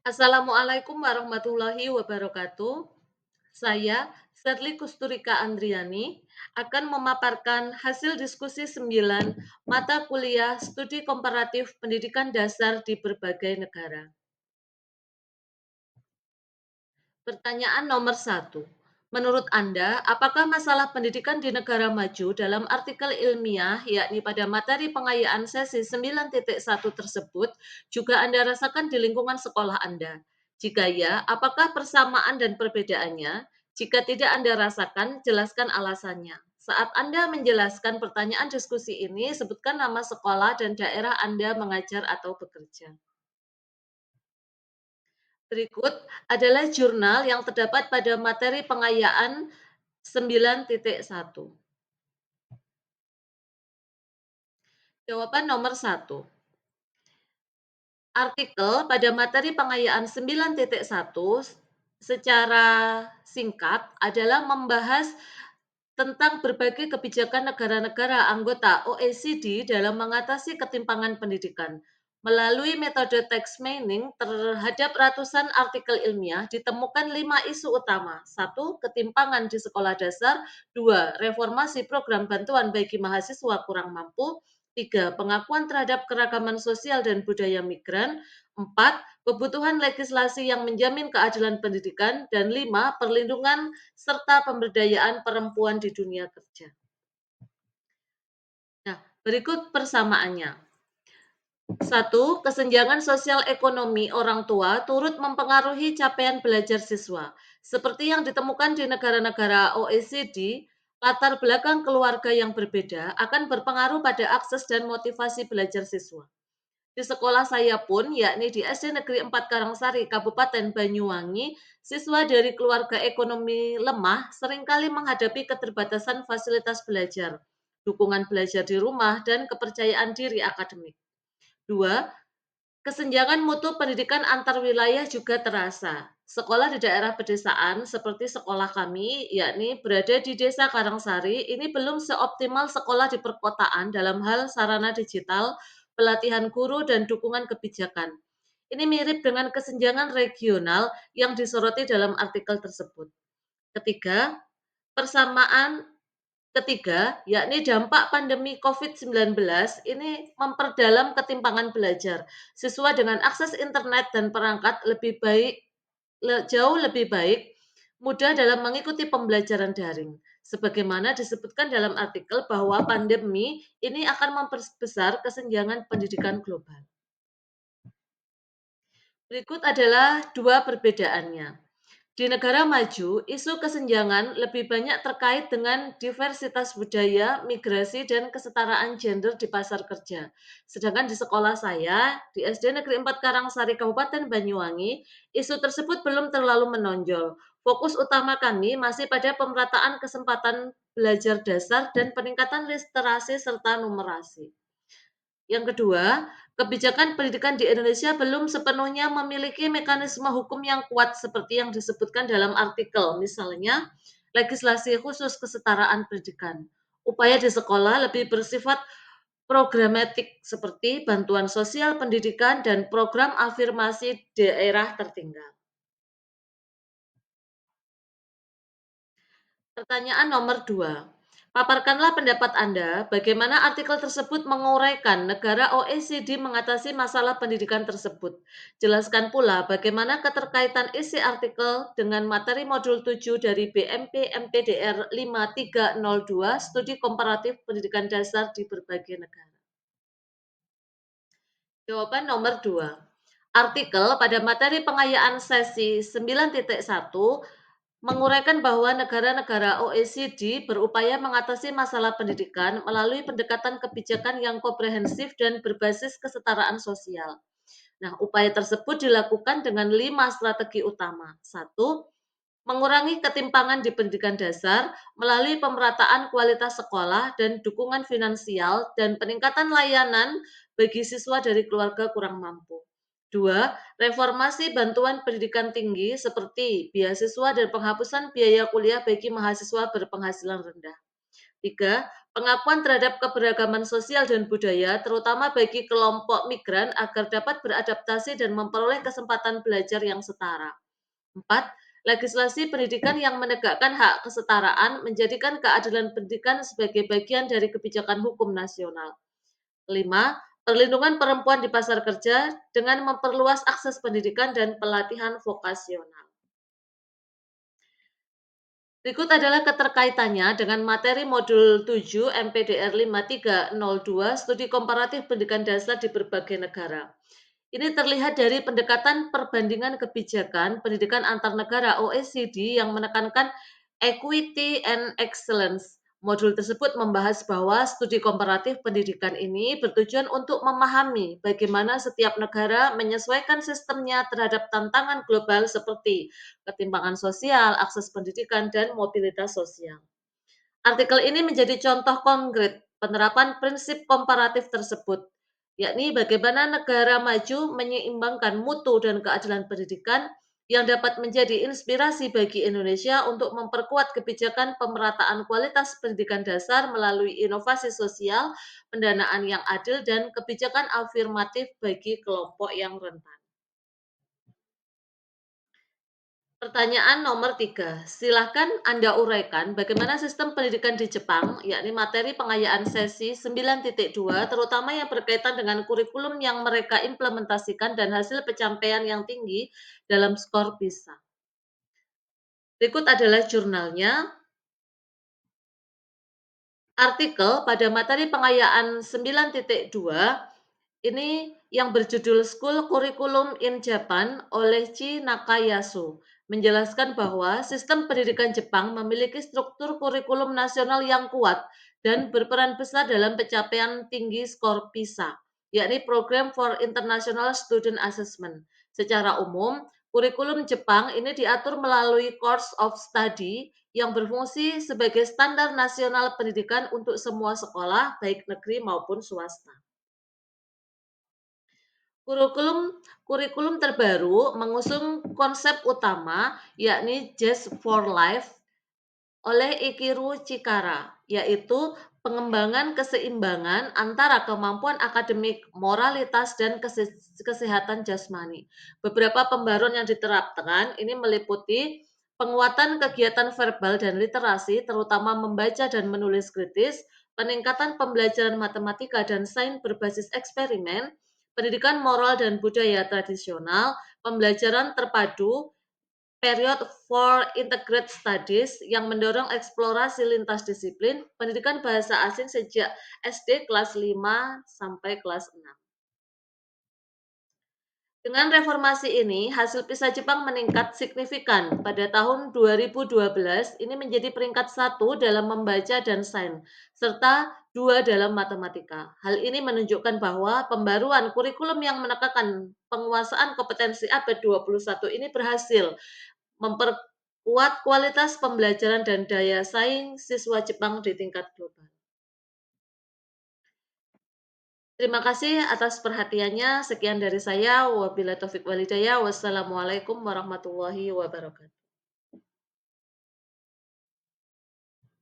Assalamualaikum warahmatullahi wabarakatuh. Saya, Serly Kusturika Andriani, akan memaparkan hasil diskusi 9 mata kuliah studi komparatif pendidikan dasar di berbagai negara. Pertanyaan nomor 1. Menurut Anda, apakah masalah pendidikan di negara maju dalam artikel ilmiah, yakni pada materi pengayaan sesi 9.1 tersebut, juga Anda rasakan di lingkungan sekolah Anda? Jika ya, apakah persamaan dan perbedaannya? Jika tidak Anda rasakan, jelaskan alasannya. Saat Anda menjelaskan pertanyaan diskusi ini, sebutkan nama sekolah dan daerah Anda mengajar atau bekerja. Berikut adalah jurnal yang terdapat pada materi pengayaan 9.1. Jawaban nomor 1. Artikel pada materi pengayaan 9.1 secara singkat adalah membahas tentang berbagai kebijakan negara-negara anggota OECD dalam mengatasi ketimpangan pendidikan. Melalui metode text mining terhadap ratusan artikel ilmiah ditemukan 5 isu utama. 1. Ketimpangan di sekolah dasar. 2. Reformasi program bantuan bagi mahasiswa kurang mampu. 3. Pengakuan terhadap keragaman sosial dan budaya migran. 4. Kebutuhan legislasi yang menjamin keadilan pendidikan. Dan 5. Perlindungan serta pemberdayaan perempuan di dunia kerja. Nah, berikut persamaannya. 1. Kesenjangan sosial ekonomi orang tua turut mempengaruhi capaian belajar siswa. Seperti yang ditemukan di negara-negara OECD, latar belakang keluarga yang berbeda akan berpengaruh pada akses dan motivasi belajar siswa. Di sekolah saya pun, yakni di SD Negeri 4 Karangsari, Kabupaten Banyuwangi, siswa dari keluarga ekonomi lemah seringkali menghadapi keterbatasan fasilitas belajar, dukungan belajar di rumah, dan kepercayaan diri akademik. 2. Kesenjangan mutu pendidikan antar wilayah juga terasa. Sekolah di daerah pedesaan seperti sekolah kami, yakni berada di Desa Karangsari, ini belum seoptimal sekolah di perkotaan dalam hal sarana digital, pelatihan guru, dan dukungan kebijakan. Ini mirip dengan kesenjangan regional yang disoroti dalam artikel tersebut. Persamaan Ketiga, yakni dampak pandemi COVID-19 ini memperdalam ketimpangan belajar. Siswa dengan akses internet dan perangkat jauh lebih baik, mudah dalam mengikuti pembelajaran daring. Sebagaimana disebutkan dalam artikel bahwa pandemi ini akan memperbesar kesenjangan pendidikan global. Berikut adalah dua perbedaannya. Di negara maju, isu kesenjangan lebih banyak terkait dengan diversitas budaya, migrasi, dan kesetaraan gender di pasar kerja. Sedangkan di sekolah saya, di SD Negeri 4 Karangsari, Kabupaten Banyuwangi, isu tersebut belum terlalu menonjol. Fokus utama kami masih pada pemerataan kesempatan belajar dasar dan peningkatan literasi serta numerasi. Yang kedua, kebijakan pendidikan di Indonesia belum sepenuhnya memiliki mekanisme hukum yang kuat seperti yang disebutkan dalam artikel, misalnya legislasi khusus kesetaraan pendidikan. Upaya di sekolah lebih bersifat programatik seperti bantuan sosial pendidikan dan program afirmasi daerah tertinggal. Pertanyaan nomor 2. Paparkanlah pendapat Anda, bagaimana artikel tersebut menguraikan negara OECD mengatasi masalah pendidikan tersebut. Jelaskan pula bagaimana keterkaitan isi artikel dengan materi modul 7 dari BMP MPDR 5302 Studi Komparatif Pendidikan Dasar di berbagai negara. Jawaban nomor 2. Artikel pada materi pengayaan sesi 9.1 menguraikan bahwa negara-negara OECD berupaya mengatasi masalah pendidikan melalui pendekatan kebijakan yang komprehensif dan berbasis kesetaraan sosial. Nah, upaya tersebut dilakukan dengan 5 strategi utama. 1. Mengurangi ketimpangan di pendidikan dasar melalui pemerataan kualitas sekolah dan dukungan finansial dan peningkatan layanan bagi siswa dari keluarga kurang mampu. 2. Reformasi bantuan pendidikan tinggi seperti beasiswa dan penghapusan biaya kuliah bagi mahasiswa berpenghasilan rendah. 3. Pengakuan terhadap keberagaman sosial dan budaya, terutama bagi kelompok migran agar dapat beradaptasi dan memperoleh kesempatan belajar yang setara. 4. Legislasi pendidikan yang menegakkan hak kesetaraan menjadikan keadilan pendidikan sebagai bagian dari kebijakan hukum nasional. 5. Perlindungan perempuan di pasar kerja dengan memperluas akses pendidikan dan pelatihan vokasional. Berikut adalah keterkaitannya dengan materi modul 7 MPDR 5302 Studi Komparatif Pendidikan Dasar di berbagai negara. Ini terlihat dari pendekatan perbandingan kebijakan pendidikan antar negara OECD yang menekankan equity and excellence. Modul tersebut membahas bahwa studi komparatif pendidikan ini bertujuan untuk memahami bagaimana setiap negara menyesuaikan sistemnya terhadap tantangan global seperti ketimpangan sosial, akses pendidikan, dan mobilitas sosial. Artikel ini menjadi contoh konkret penerapan prinsip komparatif tersebut, yakni bagaimana negara maju menyeimbangkan mutu dan keadilan pendidikan yang dapat menjadi inspirasi bagi Indonesia untuk memperkuat kebijakan pemerataan kualitas pendidikan dasar melalui inovasi sosial, pendanaan yang adil, dan kebijakan afirmatif bagi kelompok yang rentan. Pertanyaan nomor 3, silakan Anda uraikan bagaimana sistem pendidikan di Jepang, yakni materi pengayaan sesi 9.2, terutama yang berkaitan dengan kurikulum yang mereka implementasikan dan hasil pencapaian yang tinggi dalam skor PISA. Berikut adalah jurnalnya. Artikel pada materi pengayaan 9.2 ini yang berjudul School Curriculum in Japan oleh Chi Nakayasu menjelaskan bahwa sistem pendidikan Jepang memiliki struktur kurikulum nasional yang kuat dan berperan besar dalam pencapaian tinggi skor PISA, yakni Program for International Student Assessment. Secara umum, kurikulum Jepang ini diatur melalui course of study yang berfungsi sebagai standar nasional pendidikan untuk semua sekolah, baik negeri maupun swasta. Kurikulum kurikulum terbaru mengusung konsep utama yakni Just for Life oleh Ikiru Chikara, yaitu pengembangan keseimbangan antara kemampuan akademik, moralitas, dan kesehatan jasmani. Beberapa pembaruan yang diterapkan ini meliputi penguatan kegiatan verbal dan literasi, terutama membaca dan menulis kritis, peningkatan pembelajaran matematika dan sains berbasis eksperimen, pendidikan moral dan budaya tradisional, pembelajaran terpadu, period for integrated studies yang mendorong eksplorasi lintas disiplin, pendidikan bahasa asing sejak SD kelas 5 sampai kelas 6. Dengan reformasi ini, hasil PISA Jepang meningkat signifikan. Pada tahun 2012, ini menjadi peringkat 1 dalam membaca dan sains, serta 2 dalam matematika. Hal ini menunjukkan bahwa pembaruan kurikulum yang menekankan penguasaan kompetensi abad 21 ini berhasil memperkuat kualitas pembelajaran dan daya saing siswa Jepang di tingkat global. Terima kasih atas perhatiannya. Sekian dari saya. Wabillahi taufik walhidayah. Wassalamualaikum warahmatullahi wabarakatuh.